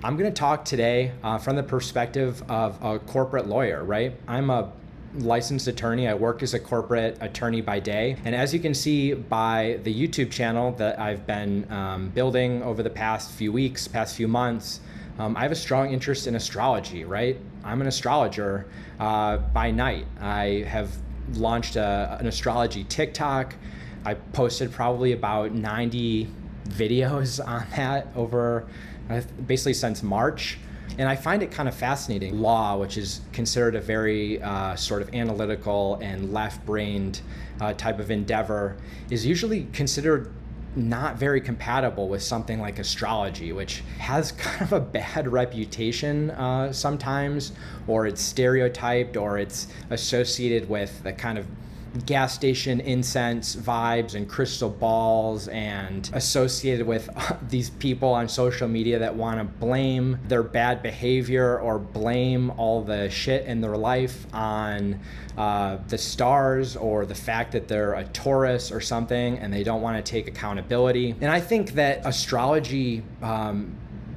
I'm going to talk today from the perspective of a corporate lawyer, right? I'm a licensed attorney. I work as a corporate attorney by day. And as you can see by the YouTube channel that I've been building over the past few weeks, past few months, I have a strong interest in astrology, right? I'm an astrologer by night. I have launched an astrology TikTok. I posted probably about 90 videos on that over basically since March. And I find it kind of fascinating. Law, which is considered a very sort of analytical and left-brained type of endeavor, is usually considered not very compatible with something like astrology, which has kind of a bad reputation sometimes, or it's stereotyped, or it's associated with the kind of gas station incense vibes and crystal balls, and associated with these people on social media that want to blame their bad behavior or blame all the shit in their life on the stars or the fact that they're a Taurus or something, and they don't want to take accountability. And I think that astrology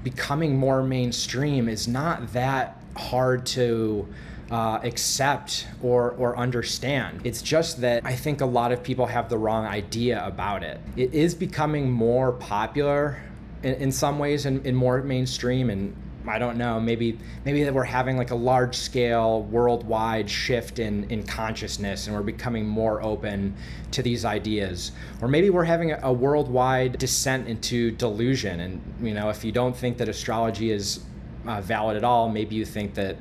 becoming more mainstream is not that hard to accept or understand. It's just that I think a lot of people have the wrong idea about it. It is becoming more popular in some ways and more mainstream, and I don't know, maybe that we're having like a large scale worldwide shift in consciousness, and we're becoming more open to these ideas. Or maybe we're having a worldwide descent into delusion, and if you don't think that astrology is valid at all, maybe you think that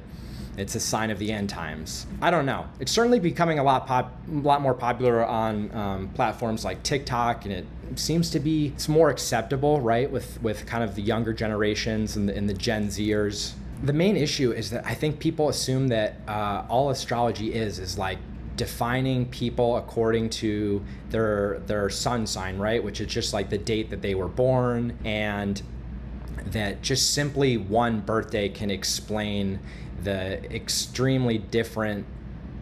it's a sign of the end times. I don't know. It's certainly becoming a lot more popular on platforms like TikTok, and it seems to be, it's more acceptable, right, with kind of the younger generations and the Gen Zers. The main issue is that I think people assume that all astrology is like defining people according to their sun sign, right, which is just like the date that they were born, and that just simply one birthday can explain the extremely different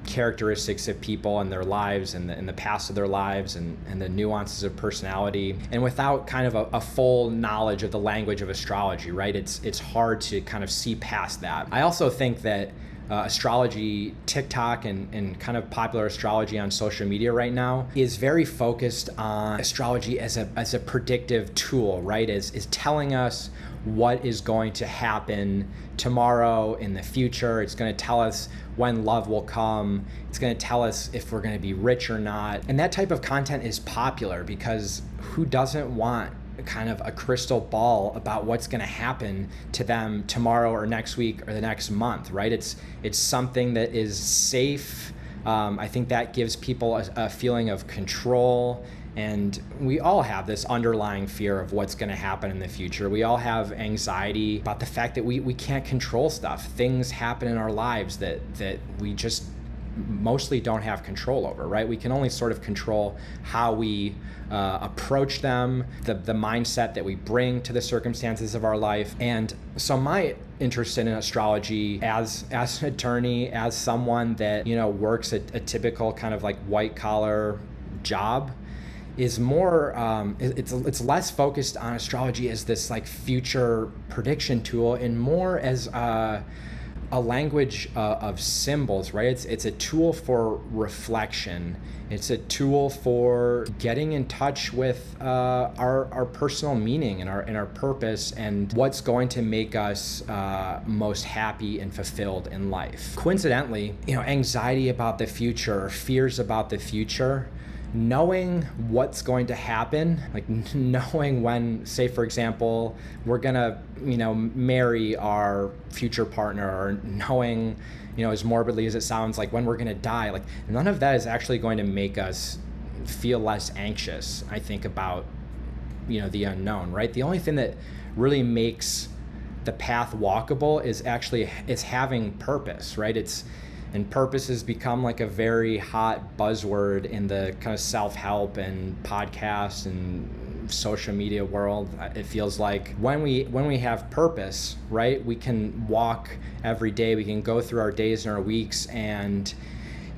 characteristics of people and their lives and the past of their lives and the nuances of personality. And without kind of a full knowledge of the language of astrology, right, it's hard to kind of see past that. I also think that astrology, TikTok, and kind of popular astrology on social media right now is very focused on astrology as a predictive tool, right? Is telling us what is going to happen tomorrow, in the future. It's going to tell us when love will come. It's going to tell us if we're going to be rich or not. And that type of content is popular because who doesn't want kind of a crystal ball about what's going to happen to them tomorrow or next week or the next month, right? It's something that is safe. I think that gives people a feeling of control. And we all have this underlying fear of what's going to happen in the future. We all have anxiety about the fact that we can't control stuff. Things happen in our lives that we just mostly don't have control over, right? We can only sort of control how we approach them, the mindset that we bring to the circumstances of our life. And so my interest in astrology as an attorney, as someone that works a typical kind of like white collar job, is more, it's less focused on astrology as this like future prediction tool, and more as a language of symbols, right? It's a tool for reflection. It's a tool for getting in touch with our personal meaning and our purpose, and what's going to make us most happy and fulfilled in life. Coincidentally, anxiety about the future, fears about the future, knowing what's going to happen, like knowing when, say for example, we're gonna, marry our future partner, or knowing, as morbidly as it sounds, like when we're gonna die, like none of that is actually going to make us feel less anxious, I think, about, the unknown, right? The only thing that really makes the path walkable is having purpose, right? And purpose has become like a very hot buzzword in the kind of self-help and podcast and social media world. It feels like when we have purpose, right, we can walk every day, we can go through our days and our weeks and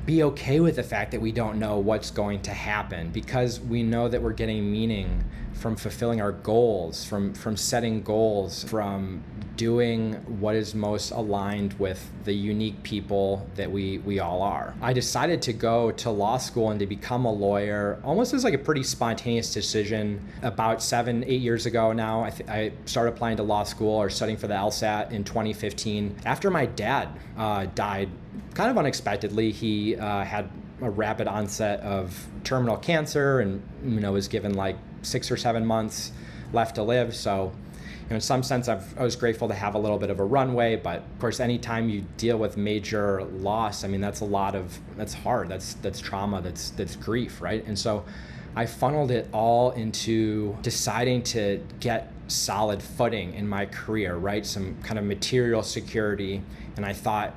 be okay with the fact that we don't know what's going to happen, because we know that we're getting meaning from fulfilling our goals, from setting goals, from doing what is most aligned with the unique people that we all are. I decided to go to law school and to become a lawyer almost as like a pretty spontaneous decision. About 7-8 years ago now, I started applying to law school or studying for the LSAT in 2015 after my dad died kind of unexpectedly. He had a rapid onset of terminal cancer and was given like 6 or 7 months left to live. So in some sense, I was grateful to have a little bit of a runway, but of course, anytime you deal with major loss, that's hard, that's trauma, that's grief, right? And so I funneled it all into deciding to get solid footing in my career, right? Some kind of material security. And I thought,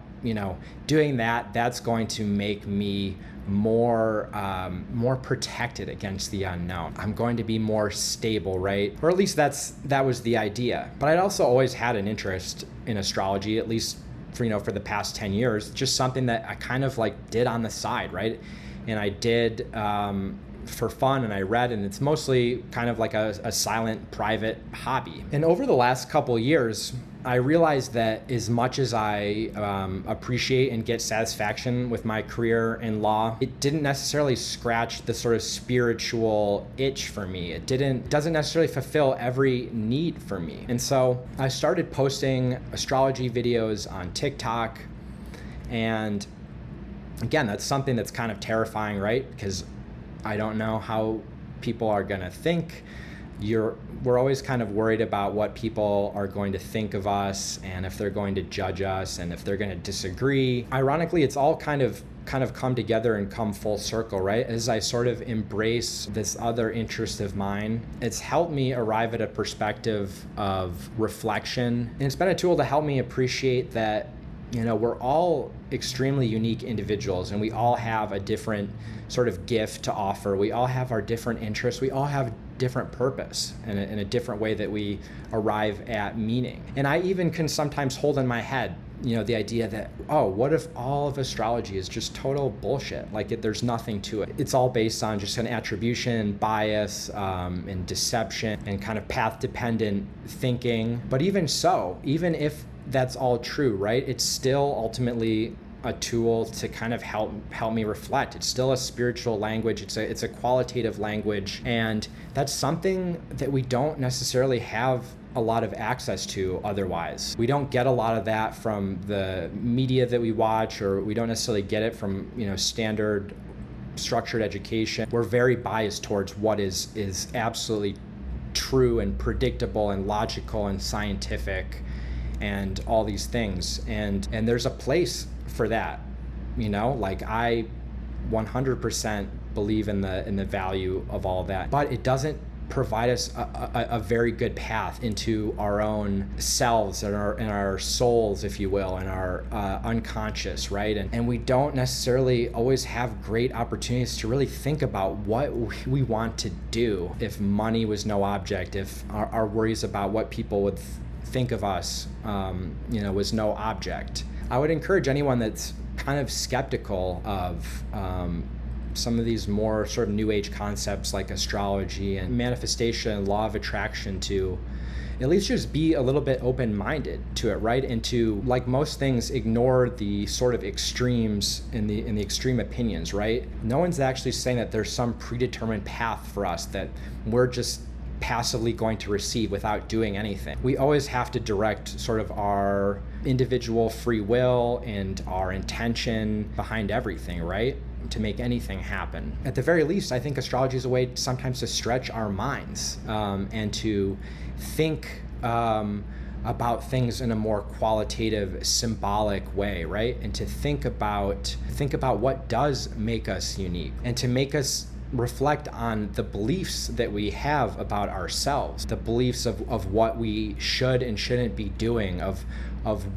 doing that's going to make me more protected against the unknown. I'm going to be more stable, right? Or at least that was the idea. But I'd also always had an interest in astrology, at least for the past 10 years, just something that I kind of like did on the side, right? And I did for fun, and I read, and it's mostly kind of like a silent, private hobby. And over the last couple years, I realized that as much as I appreciate and get satisfaction with my career in law, it didn't necessarily scratch the sort of spiritual itch for me. It doesn't necessarily fulfill every need for me. And so I started posting astrology videos on TikTok. And again, that's something that's kind of terrifying, right? Because I don't know how people are gonna think. We're always kind of worried about what people are going to think of us, and if they're going to judge us, and if they're going to disagree. Ironically, it's all kind of come together and come full circle, right? As I sort of embrace this other interest of mine, it's helped me arrive at a perspective of reflection, and it's been a tool to help me appreciate that we're all extremely unique individuals, and we all have a different sort of gift to offer. We all have our different interests. We all have different purpose and in a different way that we arrive at meaning. And I even can sometimes hold in my head, the idea that, what if all of astrology is just total bullshit? Like there's nothing to it. It's all based on just an attribution, bias, and deception, and kind of path-dependent thinking. But even so, even if that's all true, right? It's still ultimately a tool to kind of help me reflect. It's still a spiritual language. It's a qualitative language, and that's something that we don't necessarily have a lot of access to otherwise. We don't get a lot of that from the media that we watch, or we don't necessarily get it from standard structured education. We're very biased towards what is absolutely true and predictable and logical and scientific and all these things, and there's a place for that. Like I 100% believe in the value of all that, but it doesn't provide us a very good path into our own selves and our souls, if you will, and our unconscious, right? And we don't necessarily always have great opportunities to really think about what we want to do. If money was no object, if our worries about what people would think of us was no object. I would encourage anyone that's kind of skeptical of some of these more sort of new age concepts like astrology and manifestation and law of attraction to at least just be a little bit open-minded to it, right? And to, like most things, ignore the sort of extremes in the extreme opinions, right? No one's actually saying that there's some predetermined path for us that we're just passively going to receive without doing anything. We always have to direct sort of our individual free will and our intention behind everything, right? To make anything happen. At the very least, I think astrology is a way sometimes to stretch our minds and to think about things in a more qualitative, symbolic way, right? And to think about what does make us unique, and to make us reflect on the beliefs that we have about ourselves, the beliefs of what we should and shouldn't be doing, of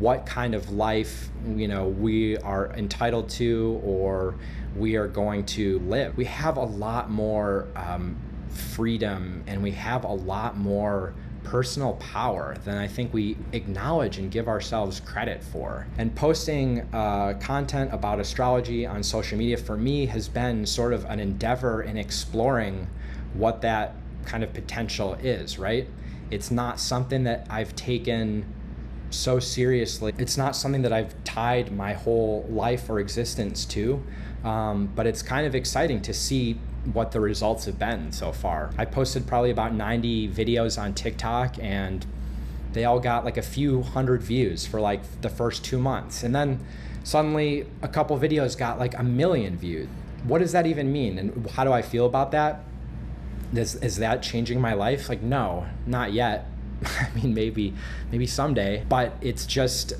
what kind of life we are entitled to or we are going to live. We have a lot more freedom, and we have a lot more personal power than I think we acknowledge and give ourselves credit for. And posting content about astrology on social media for me has been sort of an endeavor in exploring what that kind of potential is, right? It's not something that I've taken so seriously. It's not something that I've tied my whole life or existence to, but it's kind of exciting to see what the results have been so far. I posted probably about 90 videos on TikTok, and they all got like a few hundred views for like the first 2 months. And then suddenly a couple videos got like 1 million views. What does that even mean? And how do I feel about that? Is that changing my life? Like, no, not yet. I mean, maybe someday, but it's just,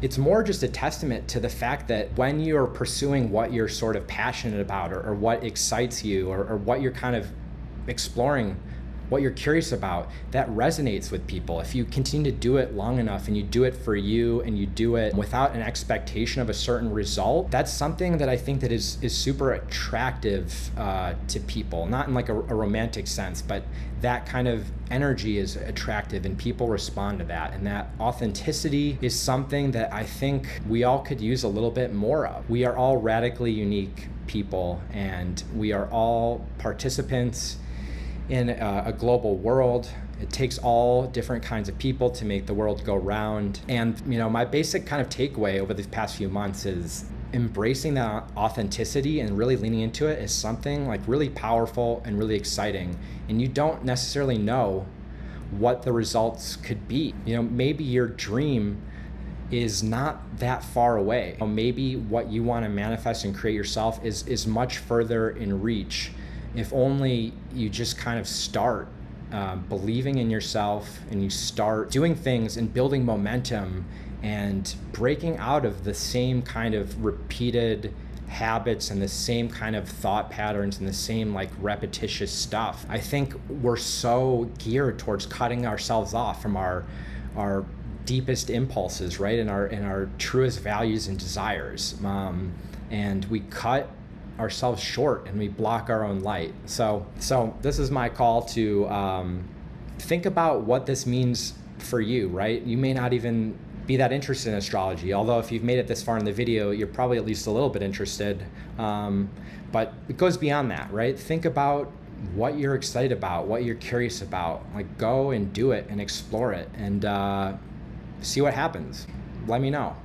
it's more just a testament to the fact that when you're pursuing what you're sort of passionate about, or what excites you, or what you're kind of exploring, what you're curious about, that resonates with people. If you continue to do it long enough, and you do it for you, and you do it without an expectation of a certain result, that's something that I think that is super attractive to people. Not in like a romantic sense, but that kind of energy is attractive, and people respond to that. And that authenticity is something that I think we all could use a little bit more of. We are all radically unique people, and we are all participants in a global world. It takes all different kinds of people to make the world go round. And my basic kind of takeaway over the past few months is embracing that authenticity and really leaning into it is something like really powerful and really exciting. And you don't necessarily know what the results could be. Maybe your dream is not that far away. Maybe what you want to manifest and create yourself is much further in reach, if only you just kind of start believing in yourself, and you start doing things and building momentum and breaking out of the same kind of repeated habits and the same kind of thought patterns and the same like repetitious stuff. I think we're so geared towards cutting ourselves off from our deepest impulses, right? And our truest values and desires. And we cut ourselves short, and we block our own light. So this is my call to think about what this means for you, right? You may not even be that interested in astrology, although if you've made it this far in the video, you're probably at least a little bit interested. But it goes beyond that, right? Think about what you're excited about, what you're curious about. Like, go and do it and explore it, and see what happens. Let me know.